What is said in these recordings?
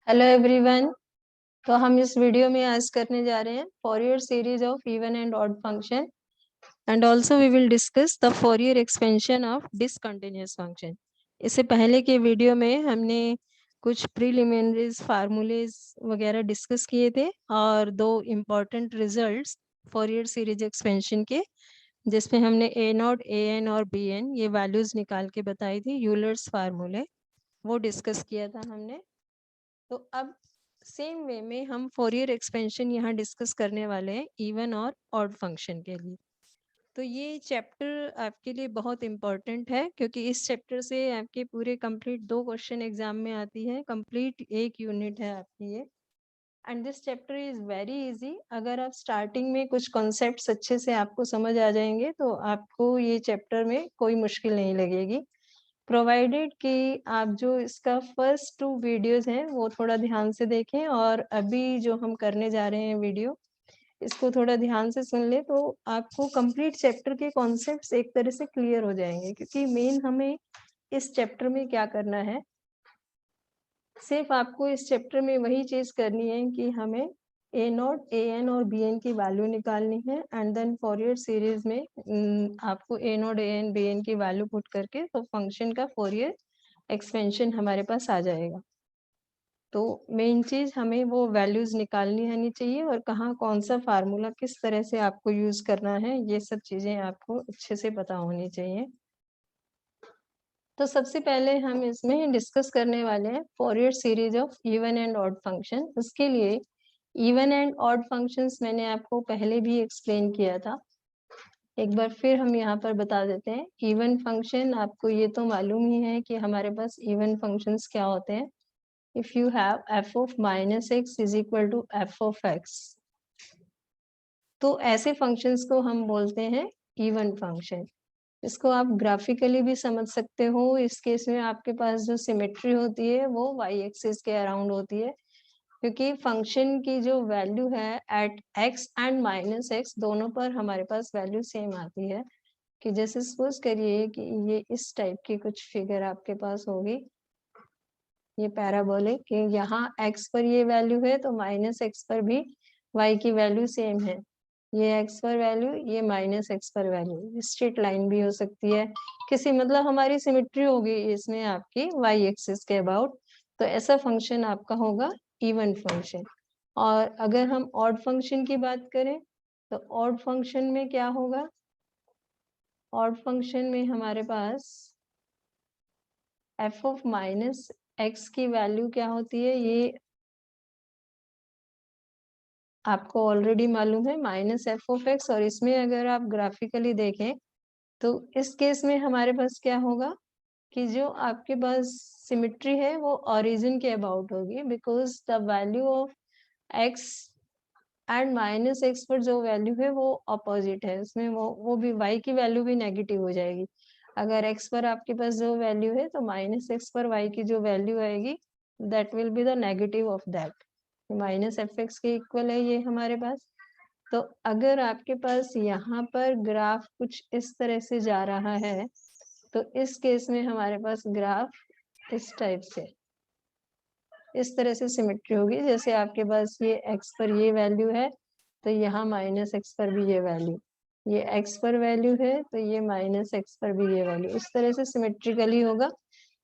Hello everyone. तो हम इस वीडियो में आज करने जा रहे हैं Fourier series of even and odd function and also we will discuss the Fourier expansion of discontinuous function. इससे पहले के वीडियो में हमने कुछ प्रीलिमिनरीज फार्मूलेज वगैरह डिस्कस किए थे और दो इम्पॉर्टेंट रिजल्ट्स फॉरियर सीरीज एक्सपेंशन के, जिसमें हमने ए नॉट ए एन और बी एन ये वैल्यूज निकाल के बताई थी, यूलर्स फार्मूले, वो डिस्कस किया था हमने। तो अब सेम वे में हम फोरियर एक्सपेंशन यहाँ डिस्कस करने वाले हैं इवन और ऑड फंक्शन के लिए। तो ये चैप्टर आपके लिए बहुत इम्पोर्टेंट है क्योंकि इस चैप्टर से आपके पूरे कंप्लीट 2 क्वेश्चन एग्जाम में आती है, कंप्लीट एक यूनिट है आपकी ये। And this chapter is very easy. अगर आप स्टार्टिंग में कुछ कॉन्सेप्ट्स अच्छे से आपको समझ आ जाएंगे तो आपको ये चैप्टर में कोई मुश्किल नहीं लगेगी, प्रोवाइडेड कि आप जो इसका फर्स्ट 2 वीडियोस हैं वो थोड़ा ध्यान से देखें और अभी जो हम करने जा रहे हैं वीडियो इसको थोड़ा ध्यान से सुन ले, तो आपको कंप्लीट चैप्टर के कॉन्सेप्ट्स एक तरह से क्लियर हो जाएंगे। क्योंकि मेन हमें इस चैप्टर में क्या करना है, सिर्फ आपको इस चैप्टर में वही चीज करनी है कि हमें ए नॉट ए एन और बी एन की वैल्यू निकालनी है एंड देन फॉरियर सीरीज में आपको a naught a n b n की वैल्यू पुट करके तो फंक्शन का फॉरियर एक्सपेंशन हमारे पास आ जाएगा। तो मेन चीज हमें वो वैल्यूज निकालनी आनी चाहिए और कहाँ कौन सा फार्मूला किस तरह से आपको यूज करना है, ये सब चीजें आपको अच्छे से पता होनी चाहिए। तो सबसे पहले हम इसमें डिस्कस करने वाले हैं Fourier series of even and odd function. उसके लिए इवन एंड ऑड फंक्शंस मैंने आपको पहले भी एक्सप्लेन किया था, एक बार फिर हम यहाँ पर बता देते हैं। इवन फंक्शन आपको ये तो मालूम ही है कि हमारे पास इवन फंक्शंस क्या होते हैं। If you have f of minus x is equal to f of x, तो ऐसे फंक्शंस को हम बोलते हैं इवन फंक्शन। इसको आप ग्राफिकली भी समझ सकते हो। इस केस में आपके पास जो सिमेट्री होती है वो वाई एक्सिस के अराउंड होती है, क्योंकि फंक्शन की जो वैल्यू है at x and minus x दोनों पर हमारे पास वैल्यू सेम आती है। कि जैसे सपोज करिए कि ये इस टाइप की कुछ फिगर आपके पास होगी, ये पैराबोलिक, कि यहाँ x पर ये वैल्यू है तो माइनस एक्स पर भी y की वैल्यू सेम है। ये x पर वैल्यू, ये माइनस एक्स पर वैल्यू, स्ट्रेट लाइन भी हो सकती है किसी, मतलब हमारी सिमेट्री होगी इसमें आपकी y एक्सिस के अबाउट। तो ऐसा फंक्शन आपका होगा इवन फंक्शन। और अगर हम ऑड फंक्शन की बात करें तो ऑड फंक्शन में क्या होगा, ऑड फंक्शन में हमारे पास एफ ऑफ माइनस एक्स की वैल्यू क्या होती है, ये आपको ऑलरेडी मालूम है, माइनस एफ ऑफ एक्स। और इसमें अगर आप ग्राफिकली देखें तो इस केस में हमारे पास क्या होगा कि जो आपके पास सिमेट्री है वो ओरिजिन के अबाउट होगी, because the value of x and minus x पर जो वैल्यू है वो अपोजिट है, उसमें वो भी y की वैल्यू भी नेगेटिव हो जाएगी। अगर x पर आपके पास जो वैल्यू है तो माइनस एक्स पर y की जो वैल्यू आएगी that will be the negative of that, minus F x के इक्वल है ये हमारे पास। तो अगर आपके पास यहाँ पर ग्राफ कुछ इस तरह से जा रहा है तो इस केस में हमारे पास ग्राफ इस टाइप से, इस तरह से सिमेट्री होगी। जैसे आपके पास ये x पर ये वैल्यू है तो यहाँ माइनस एक्स पर भी ये वैल्यू, ये x पर वैल्यू है तो ये माइनस एक्स पर भी ये वैल्यू, इस तरह से सिमेट्रिकली होगा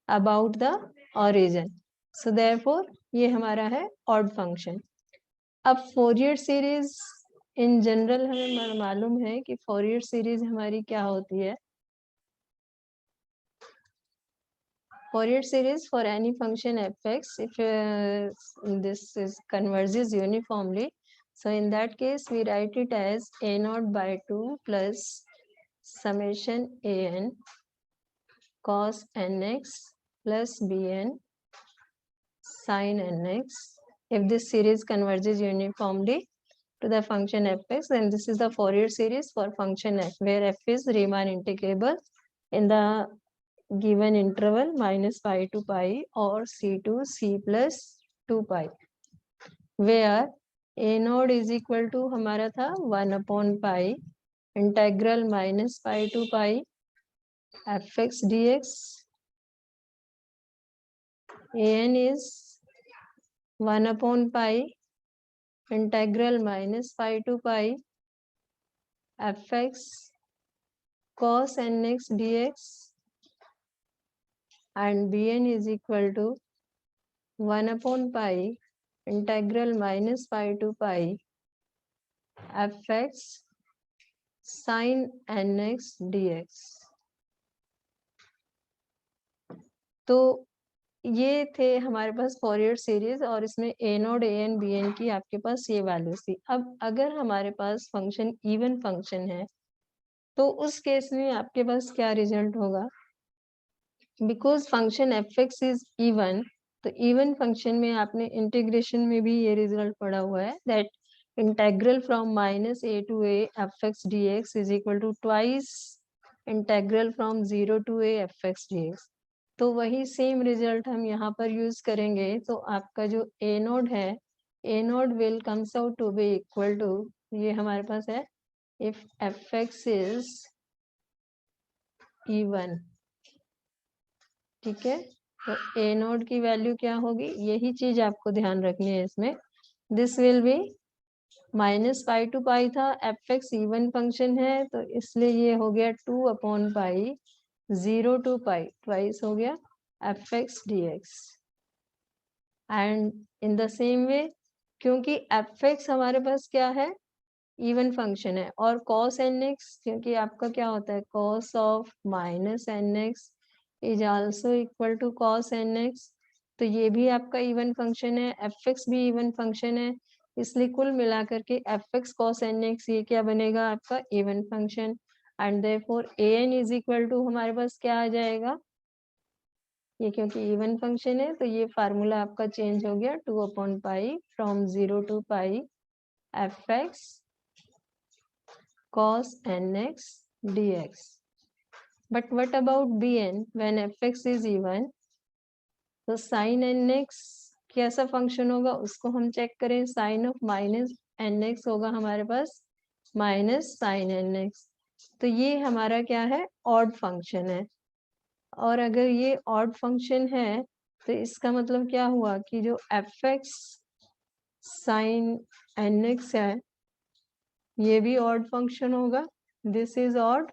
about the origin. So therefore ये हमारा है ऑड फंक्शन। अब फोरियर सीरीज इन जनरल हमें मालूम है कि फोरियर सीरीज हमारी क्या होती है। Fourier series for any function fx, if this is converges uniformly, so in that case we write it as a naught by 2 plus summation an cos nx plus bn sin nx. If this series converges uniformly to the function fx, then this is the Fourier series for function f, where f is Riemann integrable in the given interval minus pi to pi or c to c plus 2 pi, where a node is equal to हमारा था 1 upon pi integral minus pi to pi fx dx, an is 1/π integral -π to π fx cos nx dx and bn is equal to 1/π integral -π to π fx sin nx dx। तो ये थे हमारे पास फॉरियर series और इसमें a node an bn की आपके पास ये values थी। अब अगर हमारे पास फंक्शन इवन फंक्शन है तो उस केस में आपके पास क्या रिजल्ट होगा, because function fx is even, तो इवन फंक्शन में आपने इंटीग्रेशन में भी ये रिजल्ट पढ़ा हुआ है that integral from -a to a fx dx is equal to twice integral from 0 to a fx dx। तो वही सेम रिजल्ट हम यहाँ पर यूज करेंगे। तो आपका जो a नोड है, a naught will comes out to be equal to, ये हमारे पास है इफ fx इज इवन, ठीक है। तो a नोड की वैल्यू क्या होगी, यही चीज आपको ध्यान रखनी है इसमें। दिस विल बी -π to π था, fx इवन फंक्शन है तो इसलिए ये हो गया 2/π 0 to π, ट्वाइस हो गया fx dx। And in the same वे, क्योंकि fx हमारे पास क्या है, इवन फंक्शन है, और cos nx, क्योंकि आपका क्या होता है cos of -nx is also equal to cos nx, तो ये भी आपका इवन फंक्शन है, fx भी इवन फंक्शन है, इसलिए कुल मिलाकर के fx cos nx ये क्या बनेगा आपका even function. And therefore an is equal to हमारे पास क्या आ जाएगा, ये क्योंकि इवन फंक्शन है तो ये फार्मूला आपका चेंज हो गया 2/π from 0 to π fx cos nx dx। But what about bn when fx is even? तो sin nx कैसा फंक्शन होगा उसको हम चेक करें, साइन ऑफ -nx होगा हमारे पास -sin nx, तो ये हमारा क्या है ऑड फंक्शन है। और अगर ये ऑड फंक्शन है तो इसका मतलब क्या हुआ कि जो fx sin nx है ये भी ऑड फंक्शन होगा, दिस इज ऑड।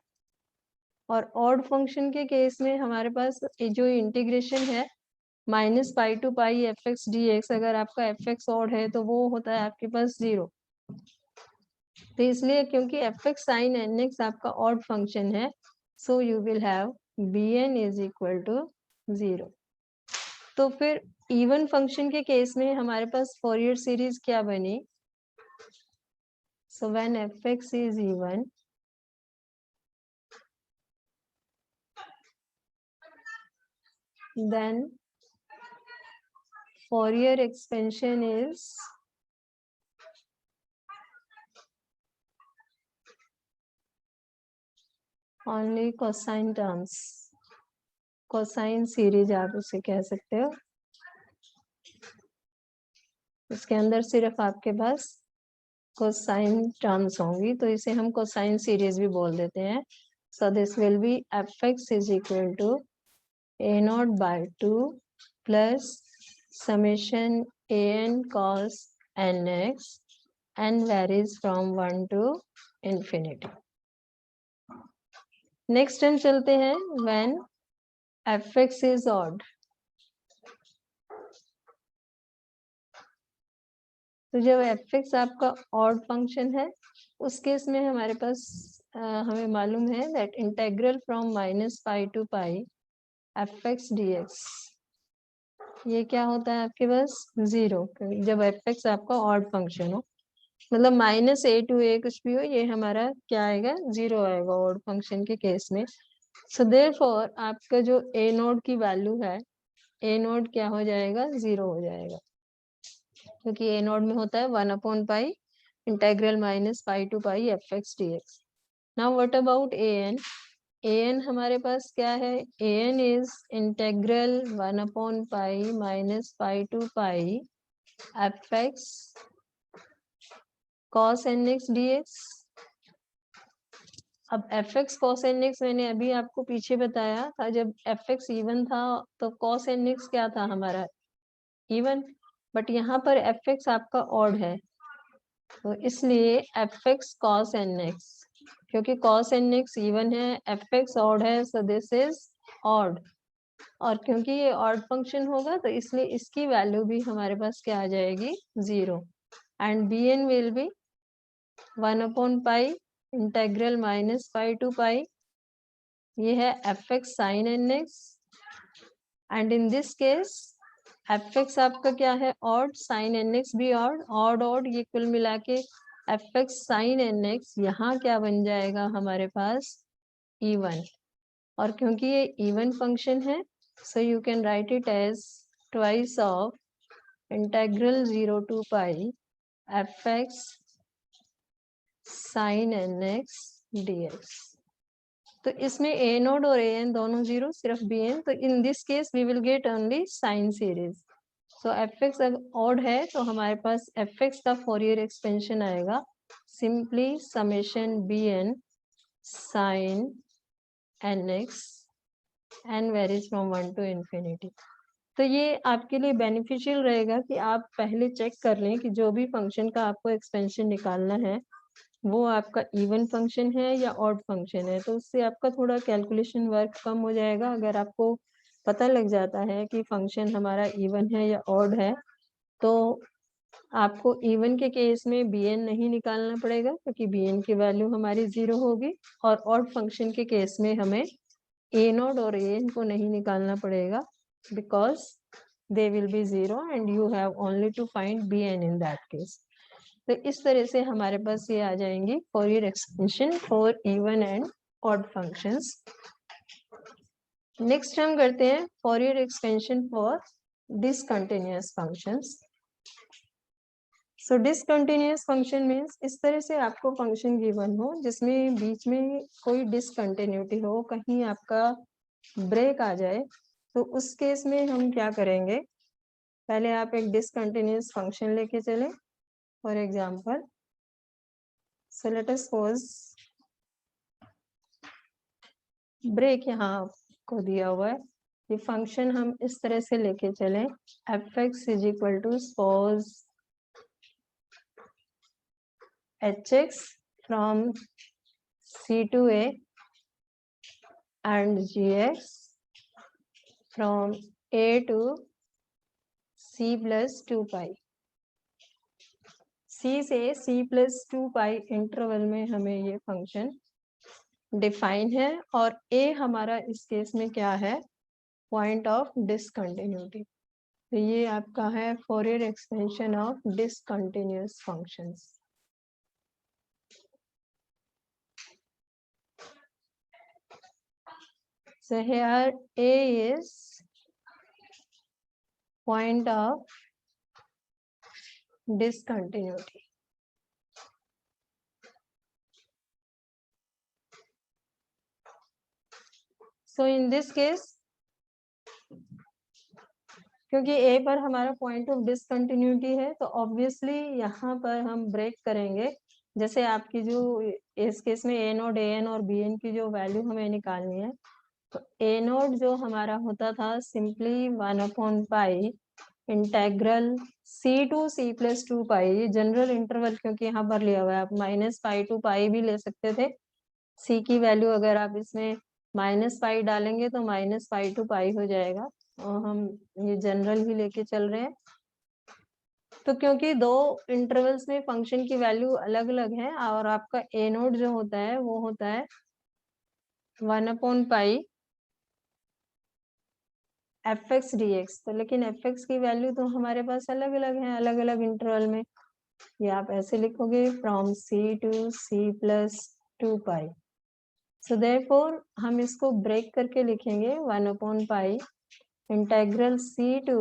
और ऑड फंक्शन के केस में हमारे पास जो इंटीग्रेशन है -π to π fx dx, अगर आपका fx ऑड है तो वो होता है आपके पास 0। तो इसलिए क्योंकि fx sin nx आपका ऑड फंक्शन है, so you will have bn is equal to 0। तो फिर इवन फंक्शन के केस में हमारे पास फॉरियर सीरीज क्या बनी, so when fx is even then Fourier expansion is only cosine terms, cosine series आप उसे कह सकते हो। इसके अंदर सिर्फ आपके पास कोसाइन टर्म्स होंगी तो इसे हम कोसाइन सीरीज भी बोल देते हैं। So this will be fx is equal to a0/2 plus summation an cos nx and varies from 1 to infinity। Next हम चलते हैं when fx is odd। तो जब fx आपका ऑड फंक्शन है उस केस में हमारे पास हमें मालूम है that integral from -π to π fx dx ये क्या होता है आपके पास 0, जब fx आपका ऑड फंक्शन हो, मतलब -a to a कुछ भी हो ये हमारा क्या आएगा 0 आएगा ऑड फंक्शन के केस में। सो देयरफॉर आपका जो a नोड की वैल्यू है, a नोड क्या हो जाएगा 0 हो जाएगा, क्योंकि a नोड में होता है 1/π integral -π to π fx dx। Now what about an? an हमारे पास क्या है, an is integral 1/π -π to π fx cos nx dx। अब fx cos nx मैंने अभी आपको पीछे बताया था, जब fx इवन था तो cos nx क्या था हमारा इवन, बट यहाँ पर एफ एक्स आपका ऑड है, तो इसलिए f x cos n x, क्योंकि कॉस एन एक्स इवन है, एफ एक्स ऑड है, सो दिस इज ऑड। और क्योंकि ये ऑड फंक्शन होगा तो इसलिए इसकी वैल्यू भी हमारे पास क्या आ जाएगी, 0। And b n will be 1/पाई integral minus pi to pi, ये है f x sine n x. And in this case f x आपका क्या है, ऑड, साइन एन एक्स भी ऑड, ऑड ऑड ये कुल मिला के f x sine n x यहाँ क्या बन जाएगा हमारे पास, इवन। और क्योंकि ये इवन फंक्शन है, so you can write it as twice of integral 0 to pi fx sin nx dx। तो इसमें a नोड और a n दोनों जीरो, सिर्फ b n, तो in this case we will get only sine series. So f x अगर odd है तो हमारे पास एफ एक्स का फोरियर एक्सपेंशन आएगा simply summation b n sine n x and varies from 1 to infinity। तो ये आपके लिए बेनिफिशियल रहेगा कि आप पहले चेक कर लें कि जो भी फंक्शन का आपको एक्सपेंशन निकालना है वो आपका इवन फंक्शन है या ऑड फंक्शन है, तो उससे आपका थोड़ा कैलकुलेशन वर्क कम हो जाएगा। अगर आपको पता लग जाता है कि फंक्शन हमारा इवन है या ऑड है, तो आपको इवन के केस में बी एन नहीं निकालना पड़ेगा क्योंकि बी एन की वैल्यू हमारी 0 होगी, और ऑड फंक्शन के केस में हमें ए नोड और ए एन को नहीं निकालना पड़ेगा because they will be 0 and you have only to find bn in that case। तो इस तरह से हमारे पास ये आ जाएंगी Fourier expansion for even and odd functions. Next हम करते हैं Fourier expansion for discontinuous functions. So discontinuous function means इस तरह से आपको फंक्शन गिवन हो जिसमें बीच में कोई डिसकंटिन्यूटी हो, कहीं आपका ब्रेक आ जाए, तो उस केस में हम क्या करेंगे, पहले आप एक डिसकंटिन्यूअस फंक्शन लेके चले। For example, so let us suppose break यहाँ आपको दिया हुआ है, ये फंक्शन हम इस तरह से लेके चले, f x is equal to suppose h x from c to a and g x from a to c plus 2 pi. C से सी प्लस 2 पाई इंटरवल में हमें ये फंक्शन डिफाइन है, और ए हमारा इस केस में क्या है, पॉइंट ऑफ डिसकंटिन्यूटी। तो ये आपका है Fourier expansion of discontinuous functions. So here A is point of discontinuity. So in this case, क्योंकि A पर हमारा पॉइंट ऑफ डिसकंटिन्यूटी है, तो ऑब्वियसली यहाँ पर हम ब्रेक करेंगे। जैसे आपकी जो इस केस में A नोड, AN और BN की जो वैल्यू हमें निकालनी है, तो A नोड जो हमारा होता था सिंपली 1/पाई integral c to c plus 2 pi, general interval क्योंकि यहाँ पर लिया हुआ है, आप माइनस पाई टू पाई भी ले सकते थे। सी की वैल्यू अगर आप इसमें माइनस पाई डालेंगे तो माइनस पाई टू पाई हो जाएगा, और हम ये जनरल ही लेके चल रहे हैं। तो क्योंकि दो इंटरवल्स में फंक्शन की वैल्यू अलग अलग है, और आपका ए नोड जो होता है वो होता है 1/पाई एफ एक्स डी एक्स, तो लेकिन एफ एक्स की वैल्यू तो हमारे पास अलग अलग है, अलग अलग इंटरवल में। ये आप ऐसे लिखोगे from c to c plus 2 pi. So therefore हम इसको ब्रेक करके लिखेंगे 1/पाई integral c to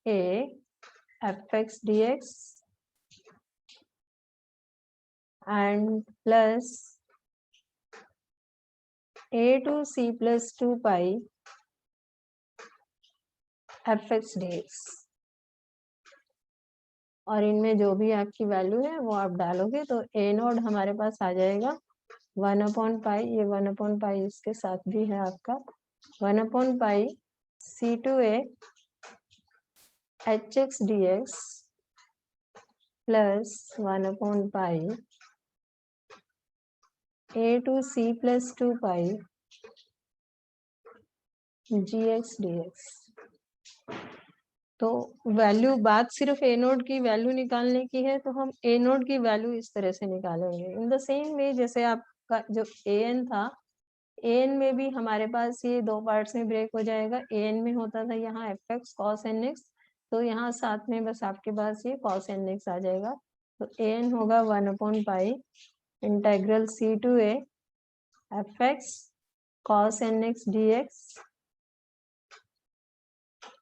a f x d x and plus a to c plus 2 pi f x d x. और इनमें जो भी आपकी वैल्यू है वो आप डालोगे तो ए नोड हमारे पास आ जाएगा 1/पाई, ये 1/पाई इसके साथ भी है आपका 1/पाई c to a hx dx plus 1 upon pi a to c plus 2 pi gx dx। तो वैल्यू, बात सिर्फ ए नोड की वैल्यू निकालने की है, तो हम ए नोड की वैल्यू इस तरह से निकालेंगे। इन द सेम वे जैसे आपका जो ए एन था, ए एन में भी हमारे पास ये दो पार्ट्स में ब्रेक हो जाएगा। ए एन में होता था यहाँ f x cos n x, तो यहाँ साथ में बस आपके पास ये कॉस एन एक्स आ जाएगा। तो ए एन होगा 1 upon pi integral c to a f x cos n x d x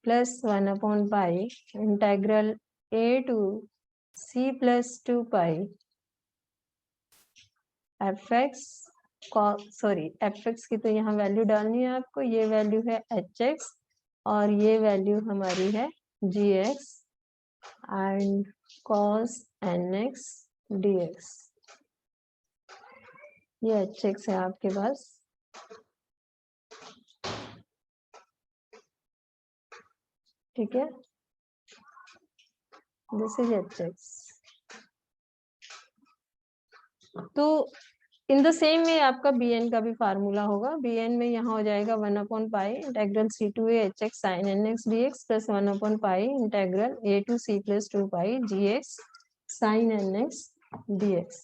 plus 1 upon pi integral a to c plus 2 pi fx fx की तो यहाँ वैल्यू डालनी है आपको। ये वैल्यू है hx और ये वैल्यू हमारी है gx and cos nx dx। ये hx है आपके पास। ठीक है, दिस इज hx। तो इन द सेम वे आपका बी एन का भी फार्मूला होगा। बी एन में यहाँ हो जाएगा 1 upon pi integral c to a h x sine n x d x plus 1 upon pi integral a to c plus 2 pi g x sine n x d x.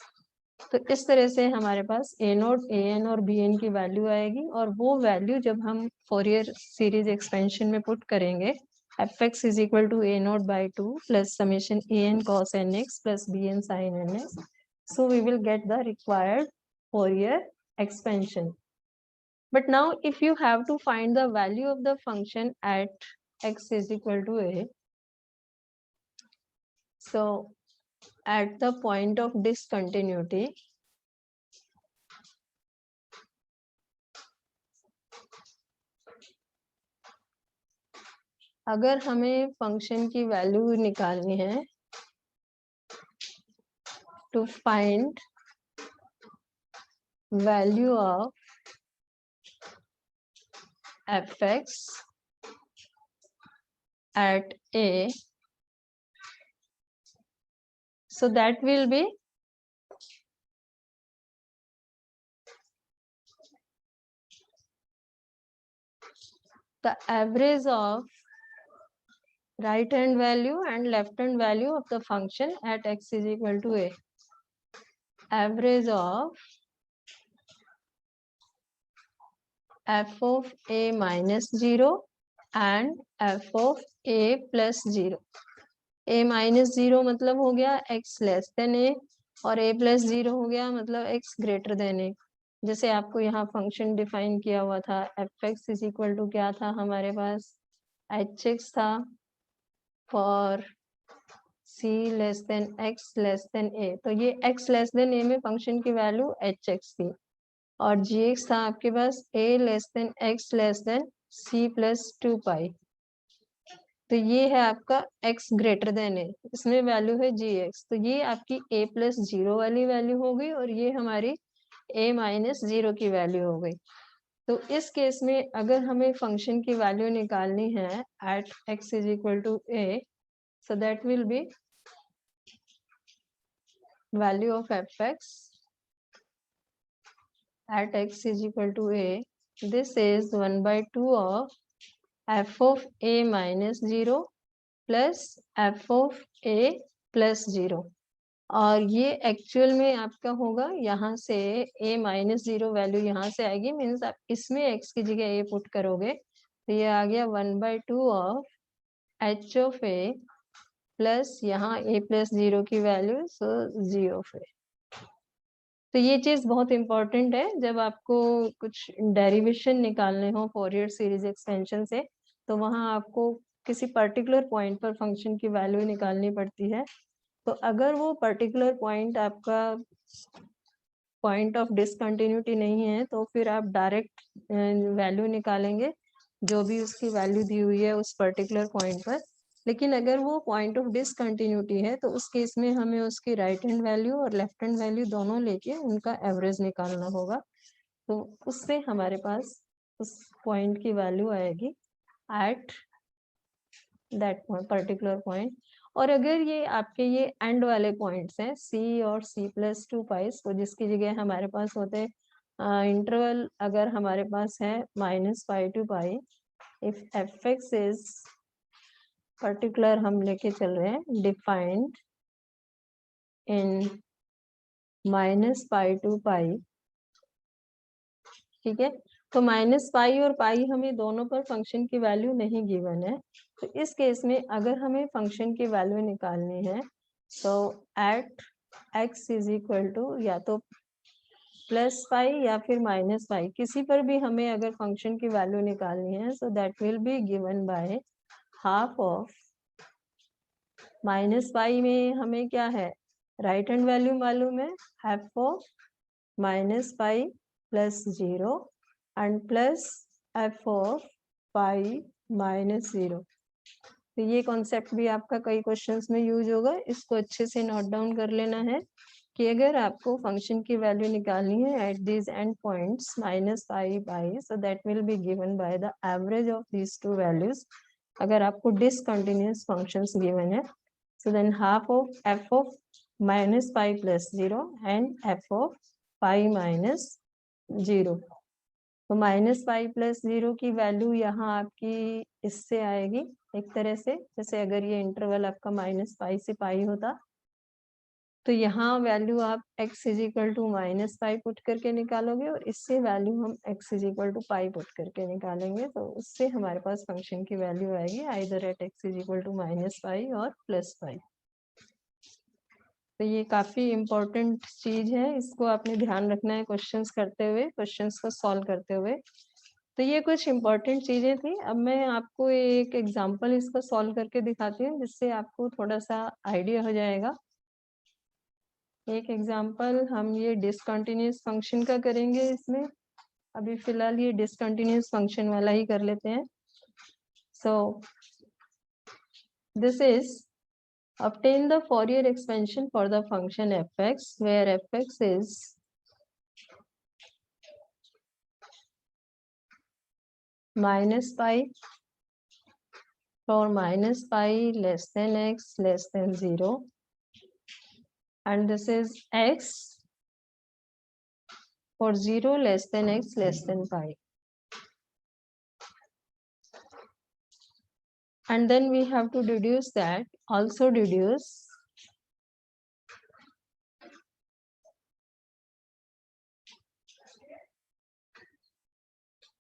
तो इस तरह से हमारे पास ए नोट, ए एन और b n की value आएगी, और वो वैल्यू जब हम फोरियर सीरीज एक्सपेंशन में पुट करेंगे, f x is equal to a naught by 2 plus summation a n cos n x plus b n sine n x. So we will get the required Fourier expansion. But now if you have to find the value of the function at x is equal to a, so at the point of discontinuity, अगर हमें function की value निकालनी है, to find value of fx at a, so that will be the average of right hand value and left hand value of the function at x is equal to a. Average of f of a minus 0 and f of a plus 0. a minus 0 मतलब हो गया x less than a, और a plus 0 हो गया मतलब x greater than a। जैसे आपको यहाँ फंक्शन डिफाइन किया हुआ था, F x is equal to क्या था हमारे पास, एच एक्स था for c less than x less than a। तो ये x लेस देन a में फंक्शन की वैल्यू एच एक्स थी, और gx था आपके पास a less than x less than c plus 2 pi. तो ये है आपका x ग्रेटर देन a, इसमें वैल्यू है gx। तो ये आपकी a प्लस 0 वाली वैल्यू हो गई, और ये हमारी a माइनस 0 की वैल्यू हो गई। तो इस केस में अगर हमें फंक्शन की वैल्यू निकालनी है at x is equal to a, so that will be value of fx at x is equal to a. This is 1 by 2 of f of a minus 0 plus f of a plus 0, और ये actual में आपका होगा यहाँ से a minus 0 value यहाँ से आएगी, मीन्स आप इसमें x की जगह a पुट करोगे, तो ये आ गया 1 by 2 of h of a plus यहाँ a प्लस 0 की value, so g of a। तो ये चीज बहुत इंपॉर्टेंट है जब आपको कुछ डेरिवेशन निकालने हो फोरियर सीरीज एक्सपेंशन से, तो वहां आपको किसी पर्टिकुलर पॉइंट पर फंक्शन की वैल्यू निकालनी पड़ती है। तो अगर वो पर्टिकुलर पॉइंट आपका पॉइंट ऑफ डिसकंटिन्यूटी नहीं है, तो फिर आप डायरेक्ट वैल्यू निकालेंगे जो भी उसकी वैल्यू दी हुई है उस पर्टिकुलर पॉइंट पर। लेकिन अगर वो पॉइंट ऑफ डिसकंटिन्यूटी है, तो उस केस में हमें उसकी राइट हैंड वैल्यू और लेफ्ट हैंड वैल्यू दोनों लेके उनका एवरेज निकालना होगा। तो उससे हमारे पास उस पॉइंट की वैल्यू आएगी एट दैट पर्टिकुलर पॉइंट। और अगर ये आपके ये एंड वाले पॉइंट्स हैं सी और c+2 पाइस, तो जिसकी जगह हमारे पास होते हैं इंटरवल, अगर हमारे पास है -π to π, if f(x) is particular, हम लेके चल रहे हैं डिफाइंड इन -π to π, ठीक है। तो -π और π हमें दोनों पर फंक्शन की वैल्यू नहीं गिवन है, तो इस केस में अगर हमें फंक्शन की वैल्यू निकालनी है तो at x is equal to या तो +π या फिर -π, किसी पर भी हमें अगर फंक्शन की वैल्यू निकालनी है, so that will be given by half of -π में हमें क्या है, राइट हैंड वैल्यू मालूम है, half of -π plus 0 and plus f of π minus 0। तो ये कॉन्सेप्ट भी आपका कई क्वेश्चंस में यूज होगा, इसको अच्छे से नोट डाउन कर लेना है कि अगर आपको फंक्शन की वैल्यू निकालनी है at these end points -π π, so that will be given by the average of these two values. अगर आपको डिसकंटिन्यूअस फंक्शंस गिवन है, so then half of f of -π plus 0 and f of π minus 0। तो -π plus 0 की value यहाँ आपकी इससे आएगी एक तरह से, जैसे अगर ये इंटरवल आपका -π से π होता, तो यहाँ वैल्यू आप x is equal to -π put करके निकालोगे, और इससे वैल्यू हम x is equal to π put करके निकालेंगे, तो उससे हमारे पास फंक्शन की वैल्यू आएगी either at x is equal to -π और +π। तो ये काफी इम्पोर्टेंट चीज है, इसको आपने ध्यान रखना है क्वेश्चंस करते हुए, क्वेश्चंस को सॉल्व करते हुए। तो ये कुछ इम्पोर्टेंट चीजें थी। अब मैं आपको एक एग्जांपल इसको सॉल्व करके दिखाती हूँ, जिससे आपको थोड़ा सा आइडिया हो जाएगा। एक एग्जांपल हम ये डिसकंटिन्यूअस फंक्शन का करेंगे इसमें, अभी फिलहाल ये डिसकंटिन्यूअस फंक्शन वाला ही कर लेते हैं। So this is obtain the Fourier expansion for the function f(x), where f(x) is -π for -π less than x less than 0, and this is x for 0 less than x less than π. And then we have to deduce that, also deduce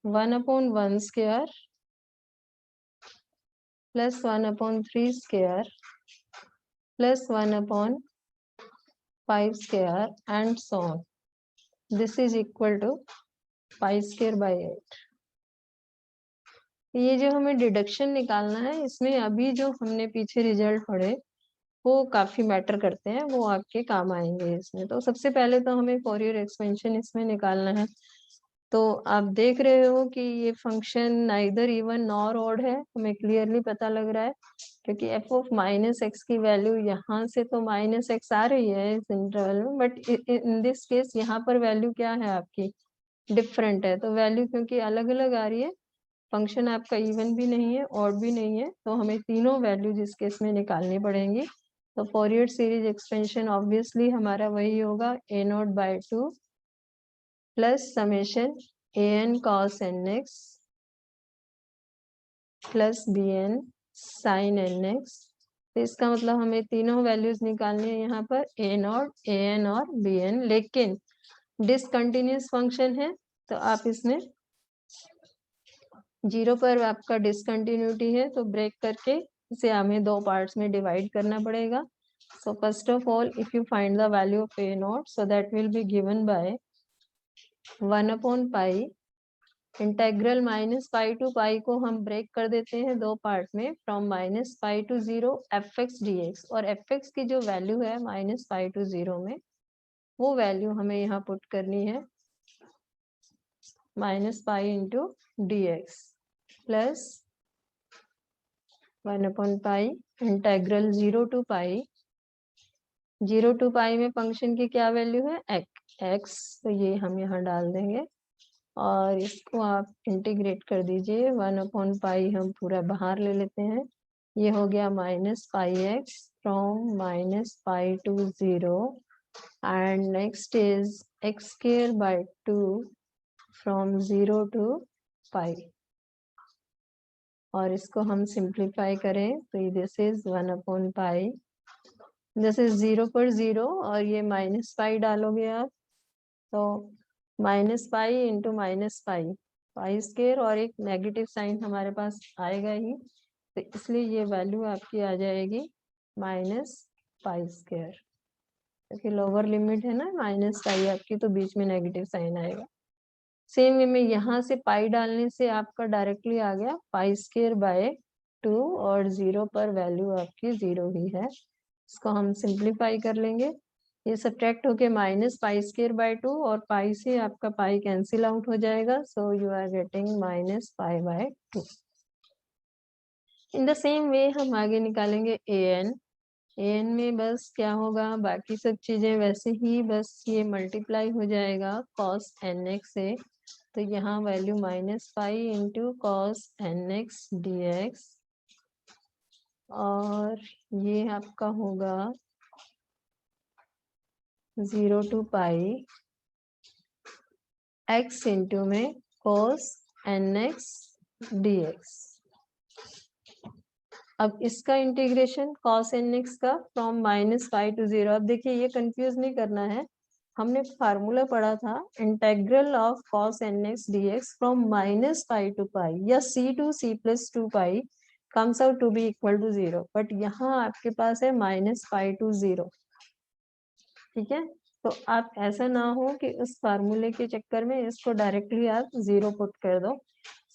(1 upon 1 square plus 1 upon 3 square plus 1 upon 5 square and so on. This is equal to π square by 8. ये जो हमें deduction निकालना है, इसमें अभी जो हमने पीछे रिजल्ट पढ़े वो काफी मैटर करते हैं, वो आपके काम आएंगे इसमें। तो सबसे पहले तो हमें फोरियर एक्सपेंशन इसमें निकालना है। तो आप देख रहे हो कि ये function neither even nor odd है, हमें क्लियरली पता लग रहा है, क्योंकि f ऑफ -x की वैल्यू यहाँ से तो -x आ रही है इस इंटरवल में, बट इन दिस केस यहाँ पर वैल्यू क्या है आपकी, डिफरेंट है। तो वैल्यू क्योंकि अलग अलग आ रही है, फंक्शन आपका इवन भी नहीं है ऑड भी नहीं है, तो हमें तीनों वैल्यू जिस केस में निकालनी पड़ेंगी। तो फोरियर सीरीज एक्सपेंशन ऑब्वियसली हमारा वही होगा a0/2 plus summation an cos nx plus bn sin nx। तो इसका मतलब हमें तीनों वैल्यूज निकालनी है यहाँ पर a0, an और bn, लेकिन डिसकंटिन्यूअस फंक्शन है, तो आप इसमें 0 पर आपका डिसकंटिन्यूटी है, तो ब्रेक करके इसे हमें दो पार्ट्स में डिवाइड करना पड़ेगा। So first of all if you find the value of a0, so that will be given by 1 upon π integral -π to π को हम ब्रेक कर देते हैं दो पार्ट में, फ्रॉम -π to 0 fx dx, और fx की जो वैल्यू है -π to 0 में, वो वैल्यू हमें यहाँ पुट करनी है -π into dx plus 1 upon π integral 0 to π, 0 to π में फंक्शन की क्या वैल्यू है x, तो ये हम यहाँ डाल देंगे और इसको आप इंटीग्रेट कर दीजिए। 1 upon π हम पूरा बाहर ले लेते हैं, ये हो गया minus pi x from minus pi to 0 and next is x square by 2 from 0 to pi. और इसको हम सिंप्लीफाई करें तो this is 1 upon pi, this is 0 पर 0 और ये माइनस पाई डालोगे आप तो minus pi into minus pi, pi square और एक नेगेटिव साइन हमारे पास आएगा ही, तो इसलिए ये वैल्यू आपकी आ जाएगी माइनस पाई स्क्वायर, क्योंकि लोअर लिमिट है ना माइनस पाई आपकी, तो बीच में नेगेटिव साइन आएगा। सेम वे में यहाँ से पाई डालने से आपका डायरेक्टली आ गया पाई स्क्वायर बाय 2 और 0 पर वैल्यू आपकी 0 ही है। इसको हम सिंप्लीफाई कर लेंगे, ये सब्ट्रैक्ट होके माइनस पाई स्क्वायर बाय 2 और पाई से आपका पाई कैंसिल आउट हो जाएगा, so you are getting minus pi by 2। In the same way हम आगे निकालेंगे an में बस क्या होगा, बाकी सब चीजें वैसे ही, बस ये मल्टीप्लाई हो जाएगा cos nx से, तो यहाँ value minus pi into cos nx dx और ये आपका होगा 0 टू पाई x इंटू में cos nx dx। अब इसका इंटीग्रेशन cos nx का फ्रॉम माइनस पाई टू 0। अब देखिए ये कंफ्यूज नहीं करना है, हमने फार्मूला पढ़ा था integral of cos nx dx from minus pi to pi या c to c plus 2 pi comes out to be equal to 0, but यहाँ आपके पास है माइनस पाई टू 0। ठीक है, तो आप ऐसा ना हो कि उस फार्मूले के चक्कर में इसको डायरेक्टली आप 0 पुट कर दो।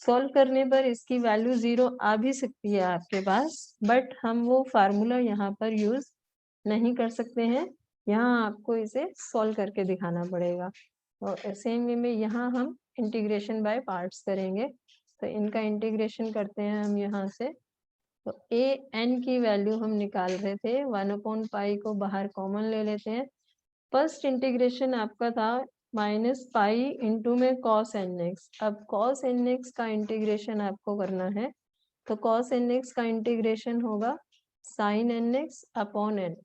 सॉल्व करने पर इसकी वैल्यू 0 आ भी सकती है आपके पास, बट हम वो फार्मूला यहाँ पर यूज नहीं कर सकते हैं, यहाँ आपको इसे सॉल्व करके दिखाना पड़ेगा। और सेम वे में यहाँ हम इंटीग्रेशन बाय पार्ट्स करेंगे, तो इनका इंटीग्रेशन करते हैं हम यहाँ से। तो ए एन की वैल्यू हम निकाल रहे थे, 1 अपॉन पाई को बाहर कॉमन ले लेते हैं। फर्स्ट इंटीग्रेशन आपका था माइनस पाई इंटू में कॉस एन एक्स। अब कॉस एन एक्स का इंटीग्रेशन आपको करना है, तो कॉस एन एक्स का इंटीग्रेशन होगा sine n x upon n,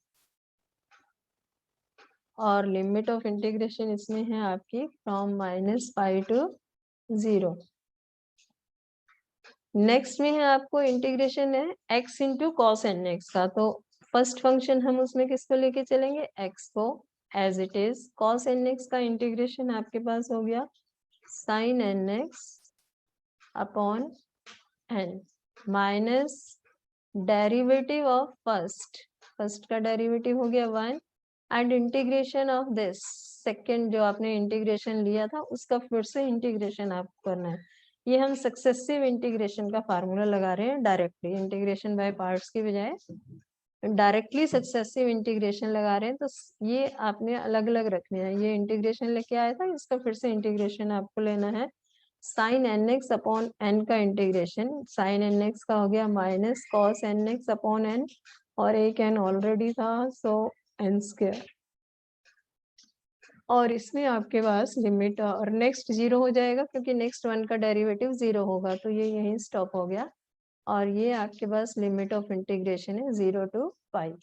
और लिमिट ऑफ इंटीग्रेशन इसमें है आपकी from minus pi to 0। Next में है आपको इंटीग्रेशन है x into cos n x का, तो फर्स्ट फंक्शन हम उसमें किसको लेके चलेंगे, x को as it is. Cos n x का इंटीग्रेशन आपके पास हो गया sine n x upon n minus derivative of first का डेरिवेटिव हो गया 1 and integration of this second जो आपने इंटीग्रेशन लिया था उसका फिर से इंटीग्रेशन आपको करना है। ये हम सक्सेसिव इंटीग्रेशन का फार्मूला लगा रहे हैं, डायरेक्टली इंटीग्रेशन बाय पार्ट्स की बजाय डायरेक्टली सक्सेसिव इंटीग्रेशन लगा रहे हैं, तो ये आपने अलग अलग रखने हैं। ये इंटीग्रेशन लेके आया था, इसका फिर से इंटीग्रेशन आपको लेना है। Sine n x upon n का इंटीग्रेशन, साइन एन एक्स का हो गया minus cos n x upon n, और एक एन ऑलरेडी था सो एन स्क्वायर, और इसमें आपके पास लिमिट और नेक्स्ट 0 हो जाएगा क्योंकि नेक्स्ट 1 का डेरिवेटिव 0 होगा, तो ये यहीं स्टॉप हो गया। और ये आपके पास लिमिट ऑफ इंटीग्रेशन है 0 टू पाई।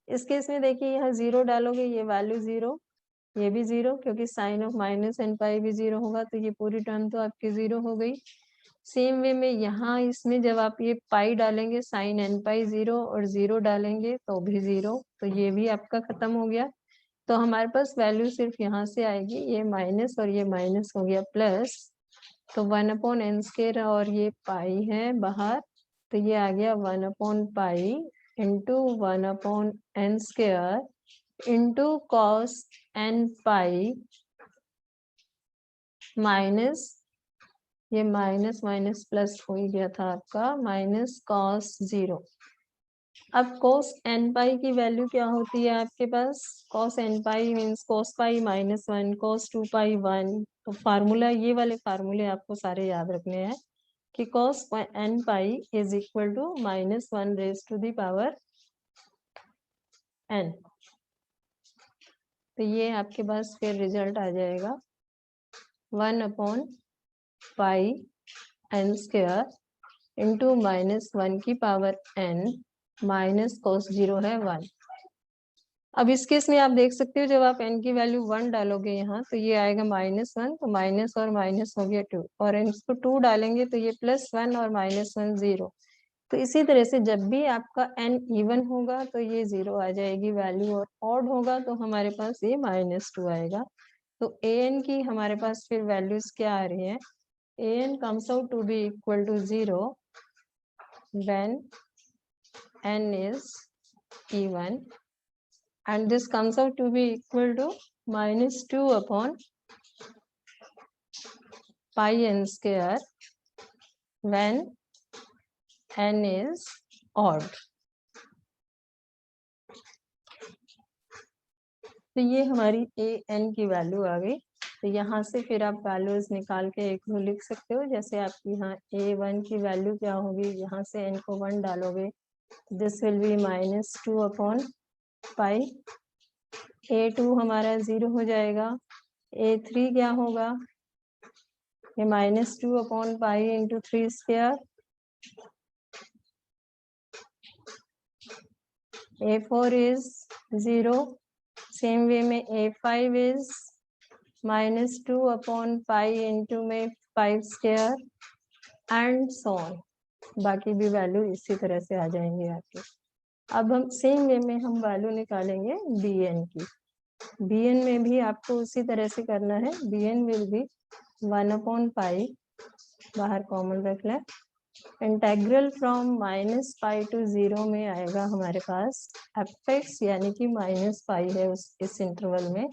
इस केस में देखिए यहाँ 0 डालोगे ये वैल्यू 0, ये भी 0, क्योंकि साइन ऑफ माइनस एन पाई भी 0 होगा, तो ये पूरी टर्म तो आपकी 0 हो गई। सेम वे में यहाँ इसमें जब आप ये पाई डालेंगे साइन एन पाई 0 और 0 डालेंगे तो भी 0, तो ये भी आपका खत्म हो गया। तो हमारे पास वैल्यू सिर्फ यहाँ से आएगी, ये माइनस और ये माइनस हो गया प्लस, तो 1 अपॉन एन स्क्वायर और ये पाई है बाहर, तो ये आ गया 1 upon pi into 1 upon n square into cos n pi minus, ये माइनस माइनस प्लस हो ही गया था आपका, माइनस कॉस 0। अब cos n पाई की वैल्यू क्या होती है आपके पास, cos n पाई means cos pi minus 1, cos 2 पाई 1। तो फार्मूला, ये वाले फार्मूले आपको सारे याद रखने हैं कि cos n pi is equal to minus 1 raise to the power n। तो ये आपके पास फिर रिजल्ट आ जाएगा 1 अपॉन पाई n स्क्वायर इंटू -1 की पावर n माइनस cos 0 है 1। अब इस केस में आप देख सकते हो जब आप n की वैल्यू 1 डालोगे यहाँ तो ये आएगा -1, तो माइनस और माइनस हो गया 2, और इसको 2 डालेंगे तो ये +1 और -1 0। तो इसी तरह से जब भी आपका n इवन होगा तो ये 0 आ जाएगी वैल्यू, और ऑड होगा तो हमारे पास ये -2 आएगा। तो an की हमारे पास फिर वैल्यूज क्या आ रही है, an comes out to be equal to 0 when n is even, and this comes out to be equal to -2 upon pi n square when n is odd। तो ये हमारी a n की वैल्यू आ गई। तो यहाँ से फिर आप वैल्यूज निकाल के एक रो लिख सकते हो। जैसे आपकी यहाँ a1 की वैल्यू क्या होगी, यहाँ से n को 1 डालोगे, this will B -2 upon pi. a2 हमारा 0 हो जाएगा। a3 क्या होगा, ये -2 upon pi into 3 square. a4 is 0, same way में a5 is -2 upon pi into में 5 स्क्वायर एंड सो ऑन। बाकी भी वैल्यू इसी तरह से आ जाएंगे आपके। अब हम सेम वे में हम वैल्यू निकालेंगे bn की। bn में भी आपको उसी तरह से करना है। bn विल बी 1 अपॉन पाई, बाहर कॉमन रख लें, इंटेग्रल फ्रॉम -पाई टू 0 में आएगा हमारे पास fx, यानी कि -पाई है इस इंटरवल में।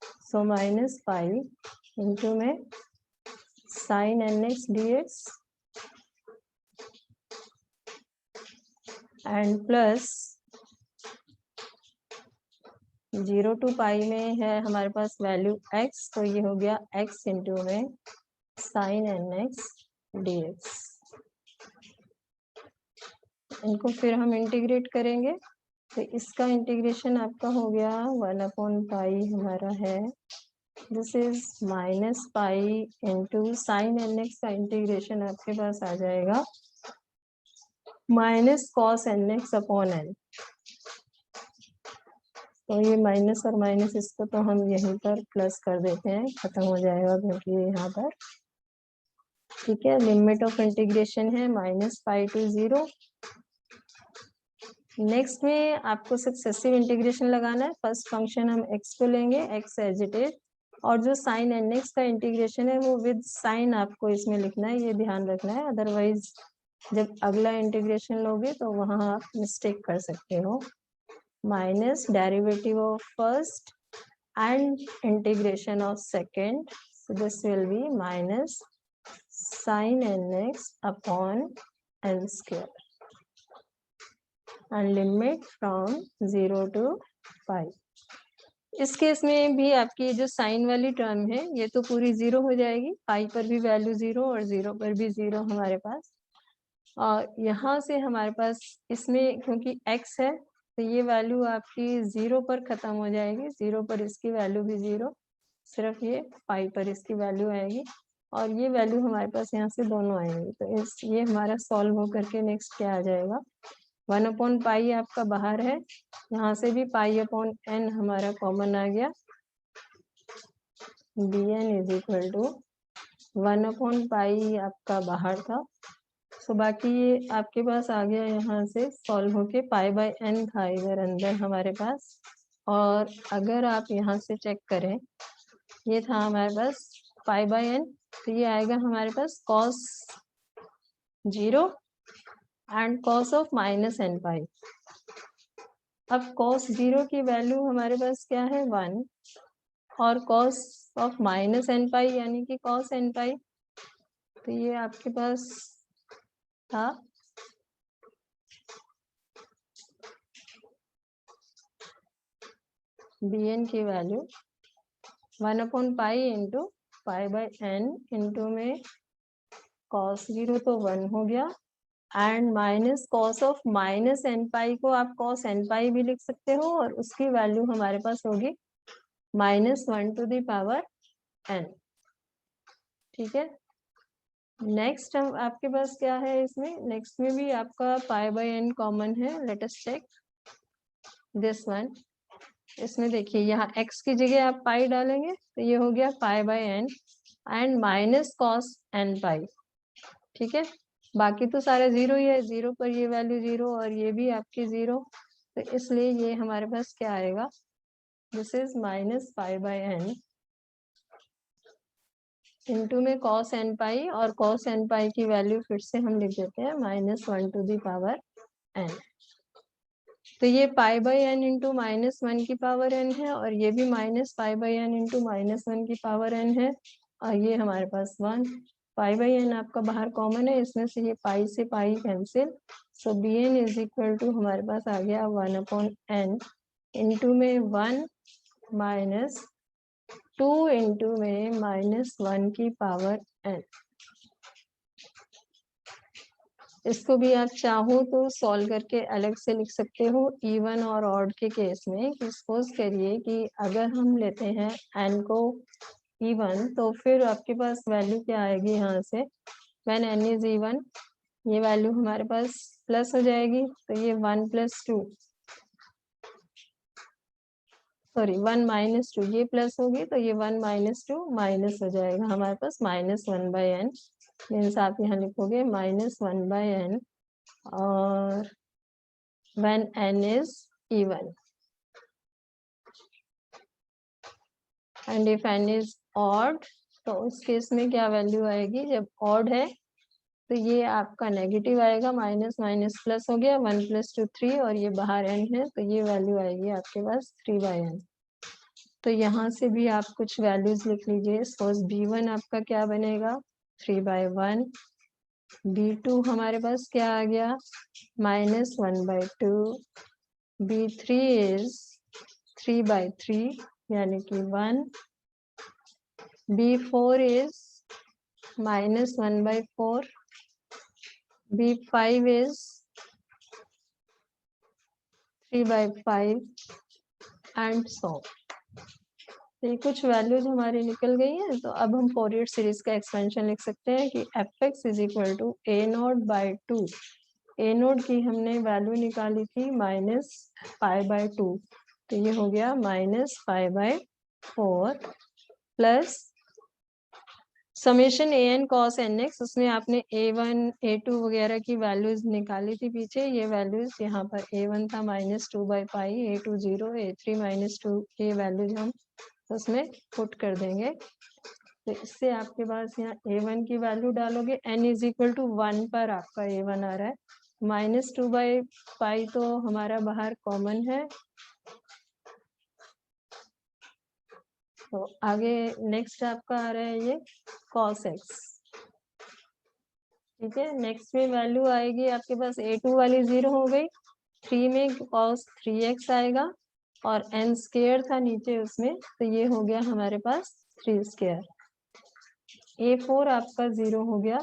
सो -पाई इंटू में sin nx dx and plus 0 to pi में है हमारे पास वैल्यू x, तो ये हो गया x इंटू में sin nx dx। इनको फिर हम इंटीग्रेट करेंगे, तो इसका इंटीग्रेशन आपका हो गया 1 अपॉन पाई हमारा है, this is -pi into sin nx का इंटीग्रेशन आपके पास आ जाएगा -cos nx अपॉन n। तो ये माइनस और माइनस, इसको तो हम यहीं पर प्लस कर देते हैं, खत्म हो जाएगा क्योंकि ये यहाँ पर, ठीक है। लिमिट ऑफ इंटीग्रेशन है -पाई टू 0। नेक्स्ट में आपको सक्सेसिव इंटीग्रेशन लगाना है। फर्स्ट फंक्शन हम x को लेंगे, x एज इट इज, और जो sin nx का इंटीग्रेशन है वो विद साइन आपको इसमें लिखना है, ये ध्यान रखना है, अदरवाइज जब अगला इंटीग्रेशन लोगे तो वहां आप मिस्टेक कर सकते हो। Minus derivative of first and integration of second, so this will be minus sin nx upon n square and limit from 0 to 5। इस केस में भी आपकी जो साइन वाली टर्म है ये तो पूरी 0 हो जाएगी, पाई पर भी वैल्यू 0 और 0 पर भी 0 हमारे पास। और यहाँ से हमारे पास इसमें क्योंकि x है तो ये वैल्यू आपकी 0 पर खत्म हो जाएगी, 0 पर इसकी वैल्यू भी 0, सिर्फ ये पाई पर इसकी वैल्यू आएगी, और ये वैल्यू हमारे पास यहाँ से दोनों आएंगी। तो ये हमारा सॉल्व हो करके नेक्स्ट क्या आ जाएगा, 1 अपॉन पाई आपका बाहर है, यहाँ से भी पाई अपॉन n हमारा कॉमन आ गया, bn is equal to 1 upon pi आपका बाहर था। सो बाकी ये आपके पास आ गया यहाँ से सॉल्व होके, पाई बाय n था इधर अंदर हमारे पास। और अगर आप यहाँ से चेक करें, ये था हमारे पास पाई बाय n, तो ये आएगा हमारे पास cos 0 and cos of -n पाई। अब cos 0 की वैल्यू हमारे पास क्या है 1, और cos ऑफ -n पाई यानी कि cos n पाई, तो ये आपके पास था bn की value 1 upon pi into pi by n into में cos 0 तो 1 हो गया, and minus cos of -n पाई को आप cos n पाई भी लिख सकते हो, और उसकी वैल्यू हमारे पास होगी -1 टू द पावर n, ठीक है। नेक्स्ट हम आपके पास क्या है इसमें, नेक्स्ट में भी आपका पाई बाय एन कॉमन है। Let us check this one. इसमें देखिए यहाँ x की जगह आप पाई डालेंगे तो ये हो गया pi by n and minus cos n pi. ठीक है, बाकी तो सारा जीरो ही है, जीरो पर ये वैल्यू जीरो और ये भी आपकी जीरो, तो इसलिए ये हमारे पास क्या आएगा, this is minus pi by n into में कॉस एन पाई, और कॉस एन पाई की वैल्यू फिर से हम लिख देते हैं -1 n। तो ये पाई बाई एन इंटू -1 की पावर n है, और ये भी minus pi by n into -1 की पावर n है, और ये हमारे पास 1। पाई बाई एन आपका बाहर कॉमन है, इसमें से ये पाई से pi cancel, so B n is equal to हमारे पास आ गया 1/n इंटू में 1 माइनस 2 इंटू में -1 की पावर n। इसको भी आप चाहो तो सॉल्व करके अलग से लिख सकते हो इवन और ऑड के केस में, कि सपोज करिए कि अगर हम लेते हैं n को इवन, तो फिर आपके पास वैल्यू क्या आएगी यहाँ से, व्हेन n इज इवन, ये वैल्यू हमारे पास प्लस हो जाएगी, तो ये 1 + 2 सॉरी 1 - 2, ये प्लस होगी तो ये 1 - 2 माइनस हो जाएगा हमारे पास -1/n, मीन्स आप यहाँ लिखोगे -1/n और when n is even, and if n is odd, तो उस केस में क्या वैल्यू आएगी, जब ऑड है तो ये आपका नेगेटिव आएगा, माइनस माइनस प्लस हो गया, 1 + 2 3, और ये बाहर n है तो ये वैल्यू आएगी आपके पास 3/n। तो यहाँ से भी आप कुछ वैल्यूज लिख लीजिए। सपोज b1 आपका क्या बनेगा 3/1, b2 हमारे पास क्या आ गया -1/2, b3 इज 3/3 यानी कि 1, b4 is -1/4, b5 is 3/5 and so. तो ये कुछ वैल्यूज हमारी निकल गई हैं, तो अब हम फोरियर सीरीज का एक्सपेंशन लिख सकते हैं कि fx is equal to a0/2। a0 की हमने वैल्यू निकाली थी -π/2, तो ये हो गया -π/4 plus summation an cos nx, उसमें आपने a1 a2 वगैरह की वैल्यूज निकाली थी पीछे, ये वैल्यूज यहाँ पर a1 था -2/π, a2 0, a3 -2, ये वैल्यूज हम उसमें पुट कर देंगे। तो इससे आपके पास यहाँ a1 की वैल्यू डालोगे, n इज इक्वल टू 1 पर आपका a1 आ रहा है, -2/π तो हमारा बाहर कॉमन है। तो आगे नेक्स्ट आपका आ रहा है ये cos x। ठीक है, नेक्स्ट में वैल्यू आएगी आपके पास a2 वाली 0 हो गई, 3 में cos 3x आएगा, और n स्क्वायर था नीचे उसमें, तो ये हो गया हमारे पास 3 स्क्वायर। a4 आपका 0 हो गया।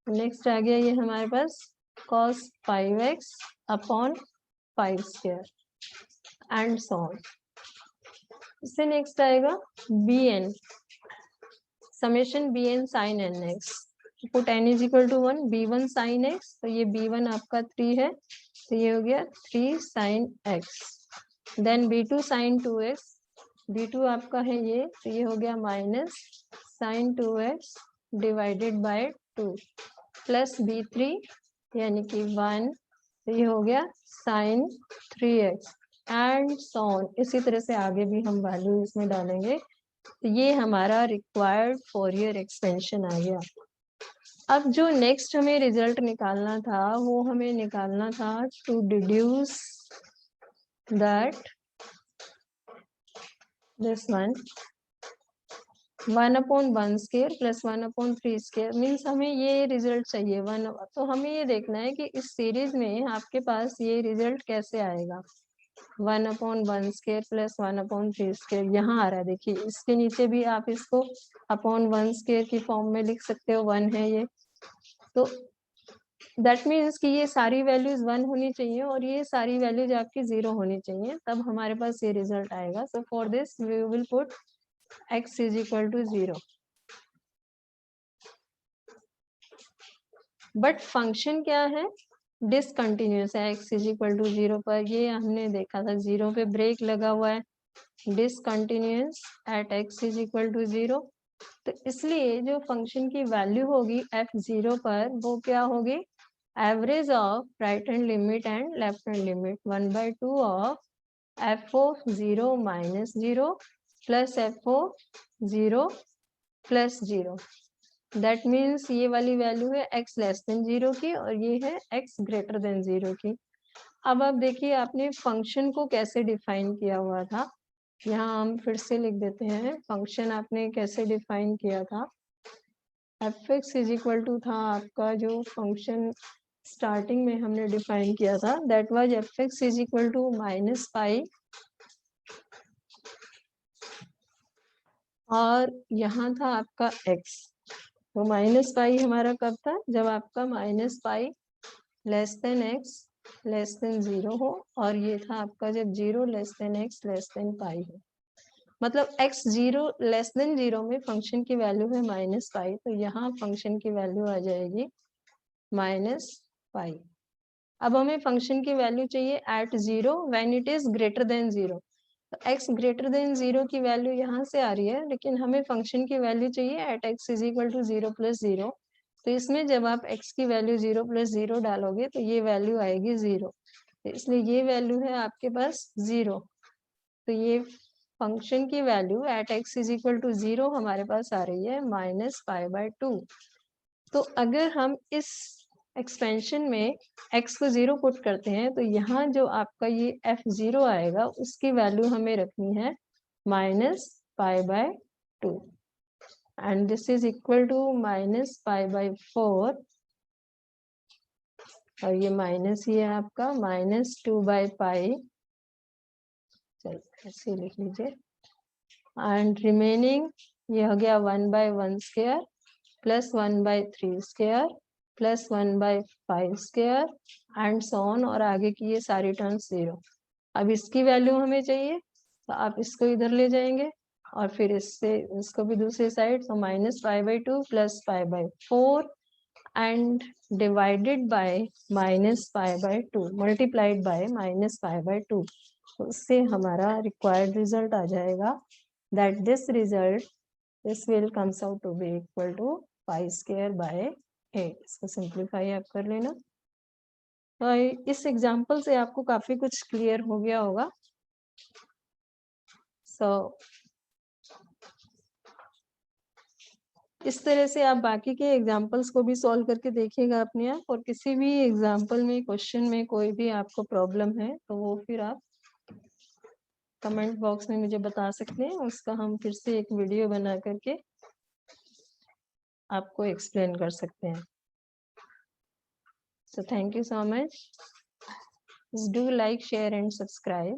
नेक्स्ट आ गया ये हमारे पास cos 5x upon 5 square and so on. इससे नेक्स्ट आएगा bn, summation bn sin nx, put n is equal to 1, b1 sin x, तो ये b1 आपका 3 है, तो ये हो गया 3 sin x, then b2 sin 2x, b2 आपका है ये, तो ये हो गया minus sin 2x divided by 2 plus b3 यानी कि 1, तो ये हो गया sin 3x and so on. इसी तरह से आगे भी हम वैल्यू इसमें डालेंगे। तो ये हमारा रिक्वायर्ड फोरियर एक्सपेंशन आ गया। अब जो नेक्स्ट हमें रिजल्ट निकालना था, वो हमें निकालना था to deduce that this one 1/1 square plus 1/3 square, means हमें ये रिजल्ट चाहिए 1। तो हमें ये देखना है कि इस सीरीज में आपके पास ये रिजल्ट कैसे आएगा, 1/1 स्क्वायर प्लस 1/3 स्क्वायर यहाँ आ रहा है। देखिए इसके नीचे भी आप इसको अपॉन 1 स्क्वायर की फॉर्म में लिख सकते हो, 1 है ये, तो दैट मीन्स कि ये सारी वैल्यूज 1 होनी चाहिए और ये सारी वैल्यूज आपकी 0 होनी चाहिए, तब हमारे पास ये रिजल्ट आएगा। So for this we will put x is equal to 0। But function क्या है, डिसकंटिन्यूस है। x इज इक्वल टू 0 पर, ये हमने देखा था 0 पे ब्रेक लगा हुआ है, discontinuous at x is equal to 0। तो इसलिए जो फंक्शन की वैल्यू होगी f0 पर वो क्या होगी, average of right hand limit and left hand limit 1/2 of f of 0 minus 0 plus f of 0 plus 0। That means ये वाली वैल्यू है x लेस देन 0 की और ये है x ग्रेटर देन 0 की। अब आप देखिए आपने फंक्शन को कैसे डिफाइन किया हुआ था, यहाँ हम फिर से लिख देते हैं फंक्शन आपने कैसे डिफाइन किया था। f(x) इज इक्वल टू था आपका जो फंक्शन स्टार्टिंग में हमने डिफाइन किया था, that was f(x) is equal to minus pi, और यहाँ था आपका x। तो माइनस पाई हमारा कब था, जब आपका minus pi less than x less than 0 हो, और ये था आपका जब 0 less than x less than pi हो। मतलब x 0 लेस देन 0 में फंक्शन की वैल्यू है माइनस पाई, तो यहाँ फंक्शन की वैल्यू आ जाएगी माइनस पाई। अब हमें फंक्शन की वैल्यू चाहिए at 0 when it is greater than 0। तो x ग्रेटर देन 0 की वैल्यू यहाँ से आ रही है, लेकिन हमें फंक्शन की वैल्यू चाहिए at x is equal to 0 plus 0। तो इसमें जब आप x की वैल्यू 0 प्लस 0 डालोगे तो ये वैल्यू आएगी 0। तो इसलिए ये वैल्यू है आपके पास 0। तो ये फंक्शन की value at x is equal to 0 हमारे पास आ रही है माइनस पाई/2। तो अगर हम इस एक्सपेंशन में x को 0 पुट करते हैं तो यहाँ जो आपका ये f0 आएगा उसकी वैल्यू हमें रखनी है minus pi, and this is equal to minus pi, और ये माइनस ही है आपका माइनस 2/पाई, चलिए ऐसे लिख लीजिए, एंड रिमेनिंग ये हो गया 1/1 square plus 1/3 square plus 1/5 square and so on, और आगे की ये सारी टर्म्स 0। अब इसकी वैल्यू हमें चाहिए तो आप इसको इधर ले जाएंगे और फिर इससे इसको भी दूसरी साइड, तो minus pi plus pi and divided by minus pi multiplied by minus pi. तो उससे हमारा रिक्वायर्ड रिजल्ट आ जाएगा, that this result this will comes out to be equal to pi square by 8। इसको सिंप्लीफाई आप कर लेना। तो इस एग्जांपल से आपको काफी कुछ क्लियर हो गया होगा। सो इस तरह से आप बाकी के एग्जांपल्स को भी सॉल्व करके देखिएगा अपने आप, और किसी भी एग्जांपल में क्वेश्चन में कोई भी आपको प्रॉब्लम है तो वो फिर आप कमेंट बॉक्स में मुझे बता सकते हैं, उसका हम फिर से एक वीडियो बना करके आपको एक्सप्लेन कर सकते हैं। So thank you so much. Just do like, share and subscribe.